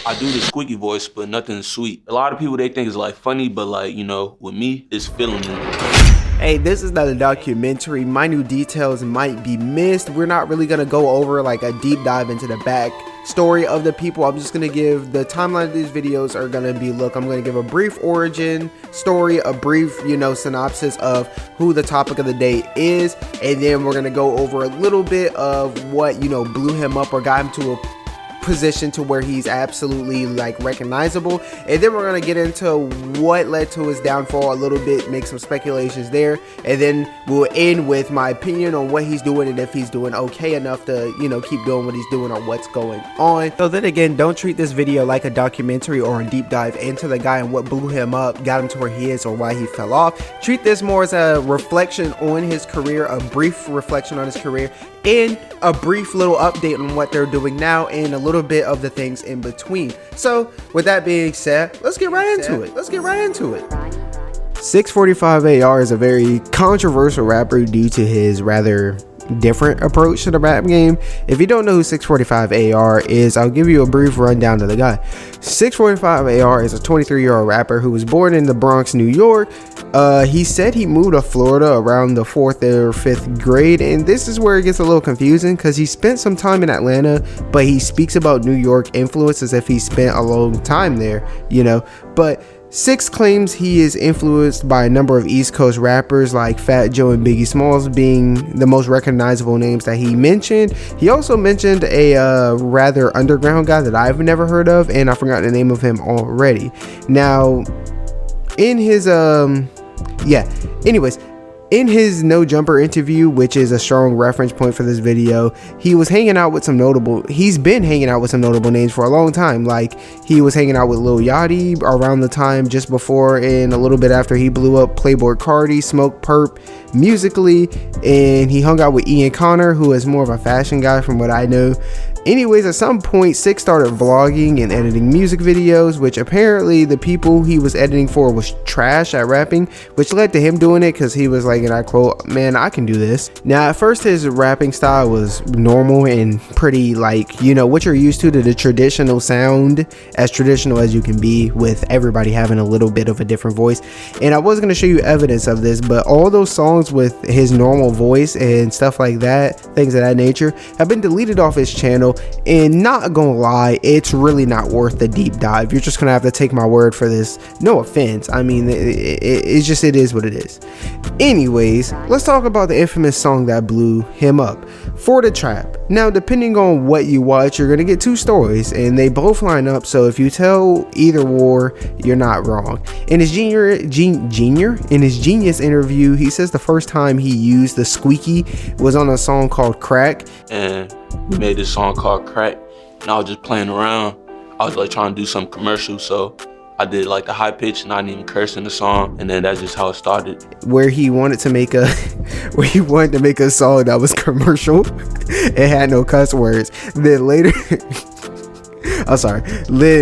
I do the squeaky voice, but nothing sweet. A lot of people, they think it's like funny, but like, you know, with me, it's feeling it. Hey, this is not a documentary. Minute details might be missed. We're not really gonna go over like a deep dive into the back story of the people. I'm just gonna give the timeline of these videos are gonna be, look, I'm gonna give a brief origin story, a brief, synopsis of who the topic of the day is, and then we're gonna go over a little bit of what, blew him up or got him to a position to where he's absolutely like recognizable, and then we're gonna get into what led to his downfall a little bit, make some speculations there, and then we'll end with my opinion on what he's doing and if he's doing okay enough to keep doing what he's doing or what's going on. So then again, don't treat this video like a documentary or a deep dive into the guy and what blew him up, got him to where he is, or why he fell off. Treat this more as a reflection on his career, a brief reflection on his career, and a brief little update on what they're doing now, and a little bit of the things in between. So with that being said, let's get right into it. 645 AR is a very controversial rapper due to his rather different approach to the rap game. If you don't know who 645 AR is, I'll give you a brief rundown of the guy. 645 AR is a 23-year-old rapper who was born in the Bronx, New York. He said he moved to Florida around the 4th or 5th grade, and this is where it gets a little confusing because he spent some time in Atlanta, but he speaks about New York influence as if he spent a long time there, but Six claims he is influenced by a number of East Coast rappers like Fat Joe and Biggie Smalls being the most recognizable names that he mentioned. He also mentioned a rather underground guy that I've never heard of, and I forgot the name of him already. Now, in his in his No Jumper interview, which is a strong reference point for this video, he's been hanging out with some notable names for a long time. Like, he was hanging out with Lil Yachty around the time just before and a little bit after he blew up Playboy Cardi, Smoke Perp, Musically, and he hung out with Ian Connor, who is more of a fashion guy from what I know. Anyways, at some point, Six started vlogging and editing music videos, which apparently the people he was editing for was trash at rapping, which led to him doing it because he was like, and I quote, "Man, I can do this." Now, at first, his rapping style was normal and pretty like, what you're used to the traditional sound, as traditional as you can be, with everybody having a little bit of a different voice. And I was going to show you evidence of this, but all those songs with his normal voice and stuff like that, things of that nature, have been deleted off his channel. And not gonna lie, it's really not worth the deep dive. You're just gonna have to take my word for this. No offense. I mean, it is what it is. Anyways, let's talk about the infamous song that blew him up, For the Trap. Now, depending on what you watch, you're gonna get two stories, and they both line up. So if you tell either war, you're not wrong. In his Genius interview, he says the first time he used the squeaky was on a song called Crack. And we made this song called Crack, and I was just playing around. I was like trying to do some commercial, so I did like the high pitch and I didn't even curse in the song, and then that's just how it started. Where he wanted to make a song that was commercial, it had no cuss words. Then later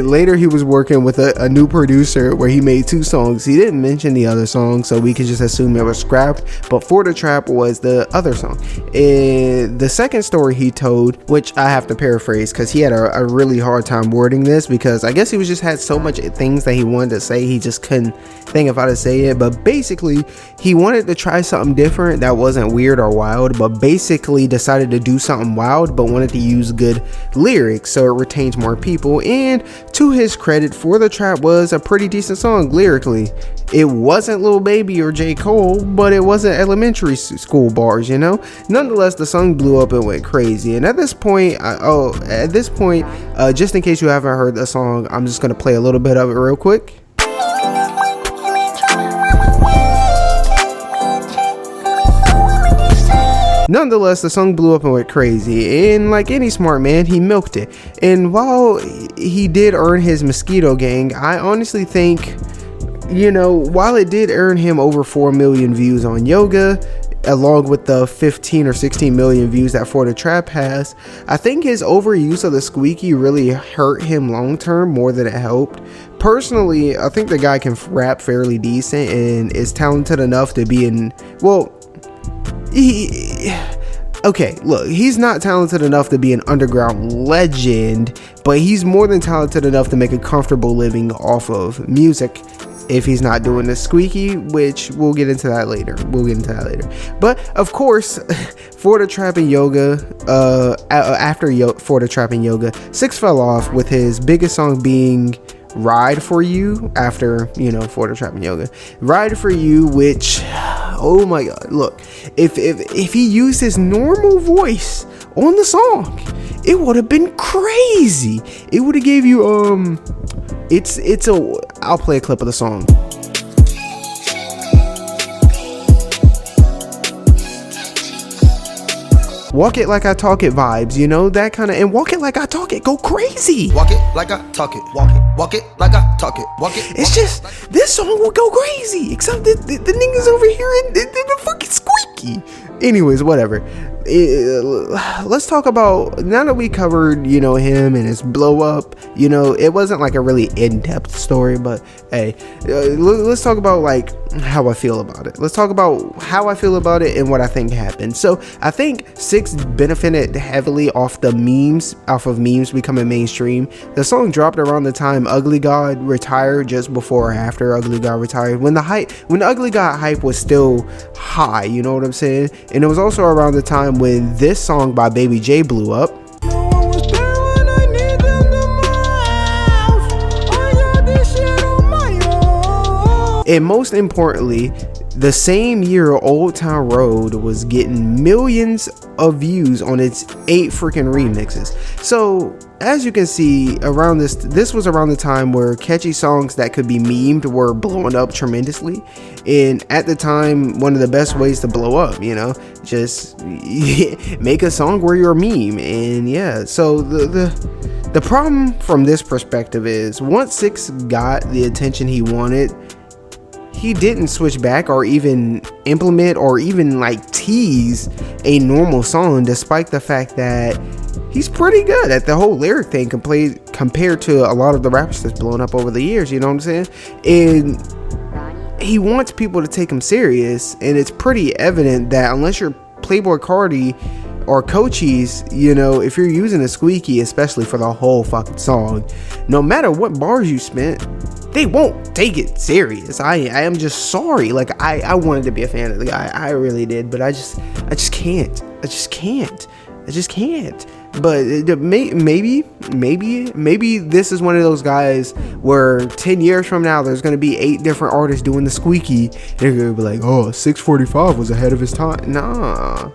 later he was working with a new producer where he made two songs. He didn't mention the other song, so we could just assume it was scrapped, but For the Trap was the other song. And the second story he told, which I have to paraphrase because he had a really hard time wording this, because I guess he was just had so much things that he wanted to say, he just couldn't think of how to say it. But basically, he wanted to try something different that wasn't weird or wild, but basically decided to do something wild but wanted to use good lyrics so it retains more people. And to his credit, For the Trap was a pretty decent song lyrically. It wasn't Lil Baby or J. Cole, but it wasn't elementary school bars, Nonetheless, the song blew up and went crazy. And at this point, just in case you haven't heard the song, I'm just gonna play a little bit of it real quick. Nonetheless, the song blew up and went crazy, and like any smart man, he milked it. And while he did earn his Mosquito Gang, I honestly think, while it did earn him over 4 million views on Yoga, along with the 15 or 16 million views that For the Trap has, I think his overuse of the squeaky really hurt him long term more than it helped. Personally, I think the guy can rap fairly decent and is talented enough to be in, okay, look, he's not talented enough to be an underground legend, but he's more than talented enough to make a comfortable living off of music. If he's not doing the squeaky, which we'll get into that later. But of course, for the Trap and Yoga, for the Trap and Yoga, 6 fell off with his biggest song being Ride For You, after, you know, for the Trap and Yoga. Ride For You, which, oh my god, look, if he used his normal voice on the song, it would have been crazy. It would have gave you I'll play a clip of the song. Walk It Like I Talk It vibes, you know, that kind of, and Walk It Like I Talk It, go crazy. Walk it like I talk it, walk it like I talk it, walk it. It's just, this song will go crazy, except the niggas over here in the fucking squeaky. Anyways, whatever. Let's talk about, now that we covered, you know, him and his blow up, you know, it wasn't like a really in-depth story, but hey, let's talk about like how I feel about it. Let's talk about how I feel about it and what I think happened. So I think 6 benefited heavily off of memes becoming mainstream. The song dropped around the time Ugly God retired, just before or after Ugly God retired, when the Ugly God hype was still high, you know what I'm saying? And it was also around the time when this song by Baby J blew up. And most importantly, the same year Old Town Road was getting millions of views on its 8 freaking remixes. So as you can see, around this was around the time where catchy songs that could be memed were blowing up tremendously. And at the time, one of the best ways to blow up, you know, just make a song where you're a meme. And yeah, so the problem from this perspective is, once 6 got the attention he wanted, he didn't switch back or even implement or even like tease a normal song, despite the fact that he's pretty good at the whole lyric thing compared to a lot of the rappers that's blown up over the years, you know what I'm saying? And he wants people to take him serious, and it's pretty evident that unless you're Playboy Cardi or Cochise, you know, if you're using a squeaky, especially for the whole fucking song, no matter what bars you spent, they won't take it serious. I am just sorry. Like, I wanted to be a fan of the guy, I really did, but I just can't. But maybe this is one of those guys where 10 years from now there's gonna be 8 different artists doing the squeaky, and they're gonna be like, oh, 645 was ahead of his time. Nah,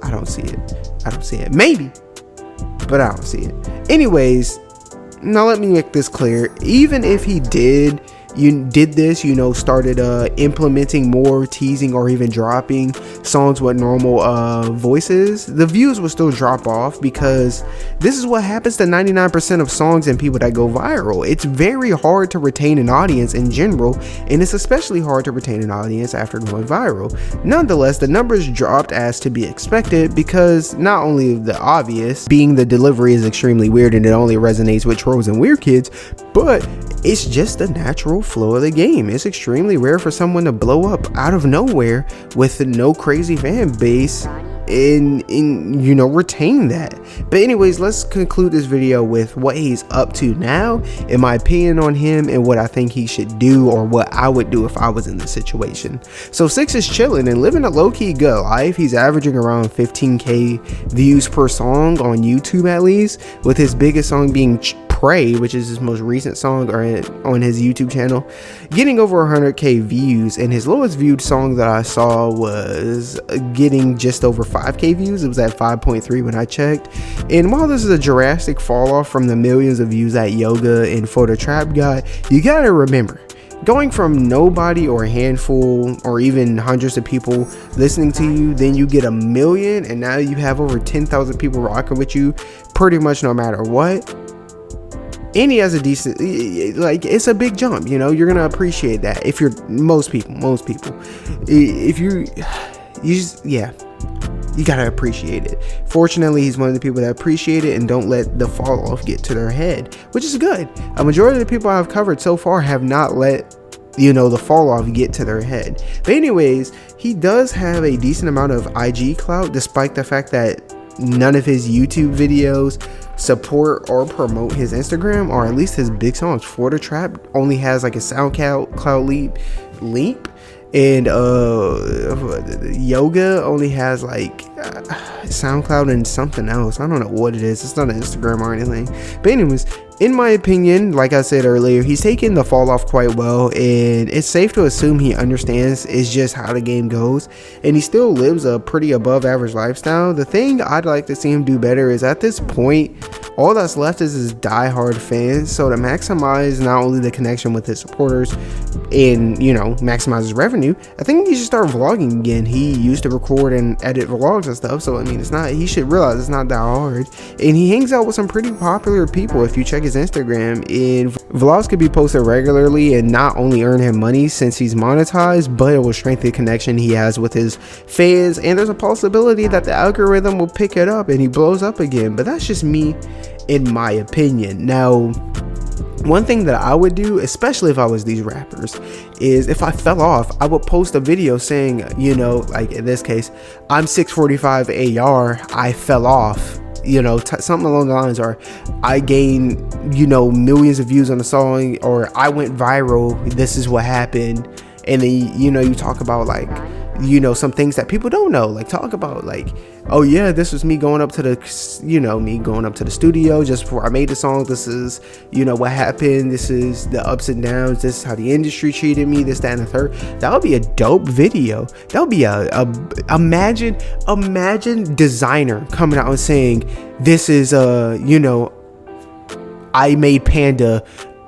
I don't see it. Maybe, but I don't see it. Anyways, now let me make this clear. Even if he did this, you know, started implementing more teasing or even dropping songs with normal voices, the views will still drop off, because this is what happens to 99% of songs and people that go viral. It's very hard to retain an audience in general, and it's especially hard to retain an audience after going viral. Nonetheless, the numbers dropped as to be expected, because not only the obvious, being the delivery is extremely weird and it only resonates with trolls and weird kids, but it's just the natural flow of the game. It's extremely rare for someone to blow up out of nowhere with no crazy fan base and you know, retain that. But anyways, let's conclude this video with what he's up to now, in my opinion on him, and what I think he should do, or what I would do if I was in this situation. So 6 is chilling and living a low-key good life. He's averaging around 15k views per song on YouTube, at least, with his biggest song being Pray, which is his most recent song on his YouTube channel, getting over 100k views, and his lowest viewed song that I saw was getting just over 5k views. It was at 5.3 when I checked. And while this is a drastic fall off from the millions of views that Yoga and For the Trap got, you gotta remember, going from nobody or a handful or even hundreds of people listening to you, then you get 1 million, and now you have over 10,000 people rocking with you pretty much no matter what. And he has a decent, like, it's a big jump, you know, you're gonna appreciate that. If you're most people, if you just, yeah, you gotta appreciate it. Fortunately, he's one of the people that appreciate it and don't let the fall off get to their head, which is good. A majority of the people I've covered so far have not let you know, the fall off get to their head. But anyways, he does have a decent amount of IG clout, despite the fact that none of his YouTube videos support or promote his Instagram, or at least his big songs. Florida Trap only has like a SoundCloud leap, and Yoga only has like SoundCloud and something else. I don't know what it is. It's not an Instagram or anything. But anyways, in my opinion, like I said earlier, he's taken the fall off quite well, and it's safe to assume he understands it's just how the game goes, and he still lives a pretty above average lifestyle. The thing I'd like to see him do better is, at this point, all that's left is his diehard fans. So to maximize not only the connection with his supporters and, you know, maximize his revenue, I think he should start vlogging again. He used to record and edit vlogs and stuff, so I mean, he should realize it's not that hard. And he hangs out with some pretty popular people. If you check his Instagram, and vlogs could be posted regularly and not only earn him money since he's monetized, but it will strengthen the connection he has with his fans, and there's a possibility that the algorithm will pick it up and he blows up again. But that's just me, in my opinion. Now, one thing that I would do, especially if I was these rappers, is if I fell off, I would post a video saying, you know, like in this case, I'm 645 AR, I fell off, you know, something along the lines, or I gained, you know, millions of views on the song, or I went viral, this is what happened. And then, you know, you talk about like, you know, some things that people don't know, like talk about like, oh yeah, this was me going up to the, you know, me going up to the studio just before I made the song. This is, you know, what happened. This is the ups and downs. This is how the industry treated me, this, that, and the third. That would be a dope video. That would be imagine designer coming out and saying, this is you know, I made Panda,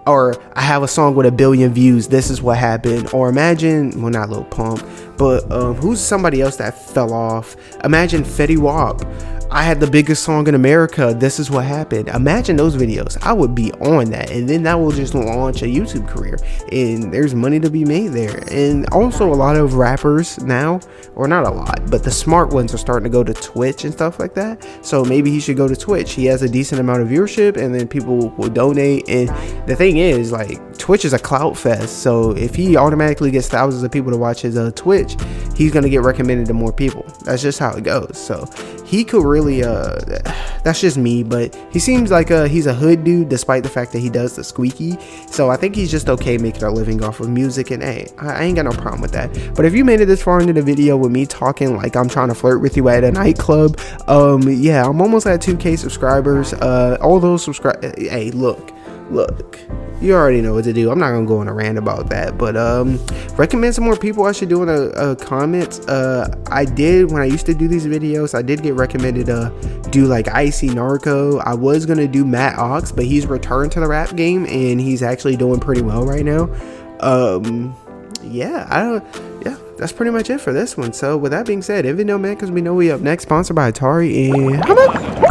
or I have a song with 1 billion views, this is what happened. Or imagine, well, not Lil Pump, but who's somebody else that fell off? Imagine Fetty Wap, I had the biggest song in America, this is what happened. Imagine those videos. I would be on that, and then that will just launch a YouTube career, and there's money to be made there. And also, a lot of rappers now, or not a lot, but the smart ones are starting to go to Twitch and stuff like that. So maybe he should go to Twitch. He has a decent amount of viewership, and then people will donate. And the thing is, like, Twitch is a clout fest, so if he automatically gets thousands of people to watch his Twitch, he's gonna get recommended to more people. That's just how it goes. So he could really that's just me, but he seems like he's a hood dude, despite the fact that he does the squeaky. So I think he's just okay making a living off of music, and hey, I ain't got no problem with that. But if you made it this far into the video with me talking like I'm trying to flirt with you at a nightclub, yeah, I'm almost at 2K subscribers. All those hey, look, you already know what to do. I'm not gonna go on a rant about that, but recommend some more people I should do in a comments. I did, when I used to do these videos, I did get recommended do like Icy Narco. I was gonna do Matt Ox, but he's returned to the rap game and he's actually doing pretty well right now. Yeah, that's pretty much it for this one. So with that being said, Invid No Man, because we know we up next, sponsored by Atari, and how about